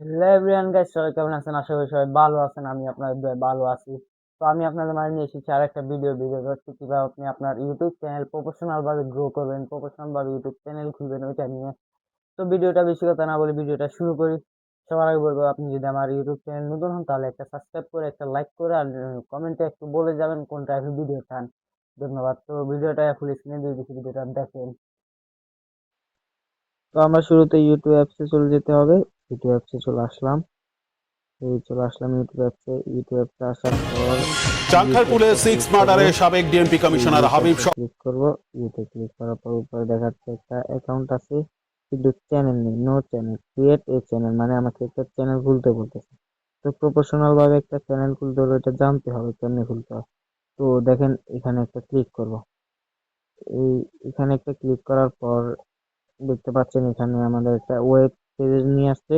Hello everyone guys, সবাই কেমন আছেন? আশা করি সবাই ভালো আছেন। আমি আপনাদের দয়ায় ভালো আছি। তো আমি আপনাদের মাঝে নিয়ে এসেছি আরেকটা ভিডিও হচ্ছে কিভাবে আপনি আপনার ইউটিউব চ্যানেল প্রফেশনাল ভাবে গ্রো করবেন, প্রফেশনাল ভাবে ইউটিউব চ্যানেল খুলবেন ওইটা নিয়ে। তো ভিডিওটা বেশি কথা না বলে ভিডিওটা শুরু করি। সবার আগে বলবো, আপনি যদি আমার ইউটিউব চ্যানেল নতুন হন তাহলে একটা সাবস্ক্রাইব করে একটা লাইক করে আর কমেন্টে একটু বলে যাবেন কোন টাইপের ভিডিও চান। ধন্যবাদ। তো ভিডিওটা ফুল স্ক্রিনে দিয়ে দিচ্ছি, ভিডিওটা দেখেন। তো আমরা শুরুতে ইউটিউব অ্যাপসে চলে যেতে হবে। ইউটিউব অ্যাপসে চলে আসলাম। এই চলে আসলাম ইউটিউব অ্যাপসে। ইউটিউব অ্যাপসে আসার পর চাঁখারপুলে ইউটিউবটা সিক্স ক্লিক করব। মার্ডারে সাবেক ডিএমপি এই কমিশনার হাবিব ইউটিউবটা ক্লিক করব। ইউতে ক্লিক করার পর উপরে দেখাচ্ছে একটা অ্যাকাউন্ট আছে, কিন্তু চ্যানেল নেই। No channel, create a channel, মানে আমাকে একটা চ্যানেল খুলতে বলতেছে। তো প্রফেশনাল ভাবে একটা চ্যানেল খুলতে হলে এটা জানতে হবে কেমনে খুলতে হয়। তো দেখেন, এখানে একটা ক্লিক করব। এই এখানে একটা ক্লিক করার পর দেখতে পাচ্ছেন এখানে আমাদের একটা ওয়েব পেজ নিয়ে আসছে।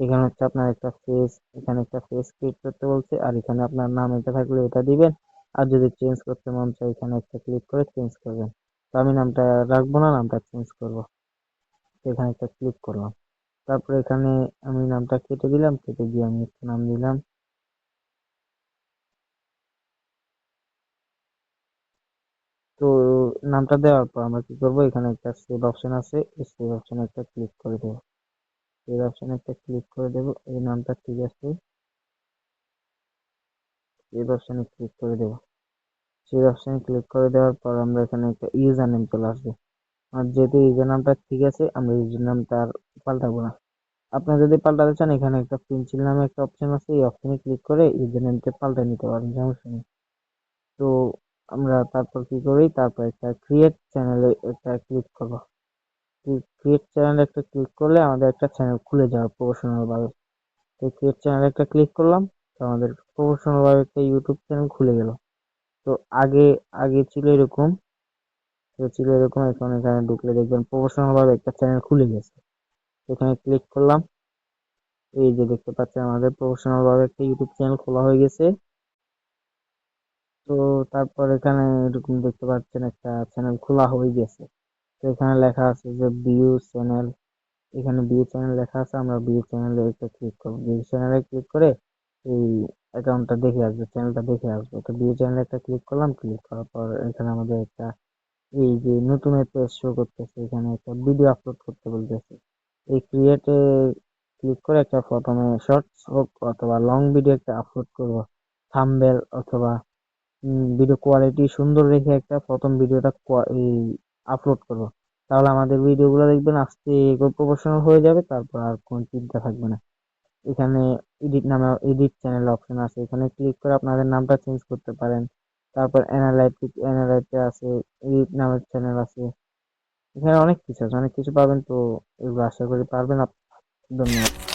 এখানে হচ্ছে আপনার একটা ফেস, এখানে একটা ফেস ক্রিয়েট করতে বলছে, আর এখানে আপনার নাম এটা থাকলে এটা দিবেন। আর যদি চেঞ্জ করতে মন চায় এখানে একটা ক্লিক করে চেঞ্জ করবেন। তো আমি নামটা রাখবো না, নামটা চেঞ্জ করব। তো এখানে একটা ক্লিক করলাম। তারপরে এখানে আমি নামটা কেটে দিলাম, কেটে দিয়ে আমি একটা নাম দিলাম। তো নামটা দেওয়ার পর আমরা কি করবো, এখানে একটা সেভ অপশন আছে, এই সেভ অপশনে একটা ক্লিক করে দেবো। সেভ অপশনে একটা ক্লিক করে দেবো। এই নামটা ঠিক আছে, সেভ অপশনে ক্লিক করে দেবো। সেই অপশনে ক্লিক করে দেওয়ার পর আমরা এখানে একটা ইউজার নেম চলে আসবে। আর যেহেতু ইউজার নামটা ঠিক আছে, আমরা ইউজার নামটা আর পাল্টাবো না। আপনি যদি পাল্টাতে চান এখানে একটা পেন্সিল নামে একটা অপশন আছে, এই অপশনে ক্লিক করে ইউজার নেমটা পাল্টে নিতে পারেন, সমস্যা নেই। তো আমরা তারপর কি করি, তারপর একটা ক্রিয়েট চ্যানেলে একটা ক্লিক করবো। ক্রিয়েট চ্যানেলে একটা ক্লিক করলে আমাদের একটা চ্যানেল খুলে যাবে প্রফেশনাল ভাবে। তো ক্রিয়েট চ্যানেলে একটা ক্লিক করলাম, তো আমাদের প্রফেশনাল ভাবে একটা ইউটিউব চ্যানেল খুলে গেল। তো আগে আগে ছিল এরকম, এখন এখানে ঢুকলে দেখবেন প্রফেশনাল ভাবে একটা চ্যানেল খুলে গেছে। এখানে ক্লিক করলাম। এই যে দেখতে পাচ্ছেন আমাদের প্রফেশনাল ভাবে একটা ইউটিউব চ্যানেল খোলা হয়ে গেছে। তো তারপর এখানে এরকম দেখতে পাচ্ছেন একটা চ্যানেল খোলা হয়ে গেছে। তো এখানে লেখা আছে যে ভিউ চ্যানেল। এখানে ভিউ চ্যানেল লেখা আছে, আমরা ভিউ চ্যানেলে একটা ক্লিক করবো। ভিউ চ্যানেলে ক্লিক করে এই অ্যাকাউন্টটা দেখে আসবে, চ্যানেলটা দেখে আসবে। তো ভিউ চ্যানেলে একটা ক্লিক করলাম, ক্লিক করার পর এখানে আমাদের একটা এই যে নতুন একটা শো করতেছে, এখানে একটা ভিডিও আপলোড করতে বলতেছে। এই ক্রিয়েটে ক্লিক করে একটা প্রথমে শর্টস হোক অথবা লং ভিডিও একটা আপলোড করব, থাম্বনেল অথবা ভিডিও কোয়ালিটি সুন্দর রেখে একটা প্রথম ভিডিওটা এই আপলোড করব। তাহলে আমাদের ভিডিওগুলো দেখবেন আস্তে প্রফেশনাল হয়ে যাবে, তারপর আর কোনো চিন্তা থাকবে না। এখানে এডিট নামে এডিট চ্যানেল অপশন আছে, এখানে ক্লিক করে আপনাদের নামটা চেঞ্জ করতে পারেন। তারপর অ্যানালাইটিক আছে, এডিট নামের চ্যানেল আছে। এখানে অনেক কিছু আছে, অনেক কিছু পাবেন। তো এগুলো আশা করি পারবেন। ধন্যবাদ।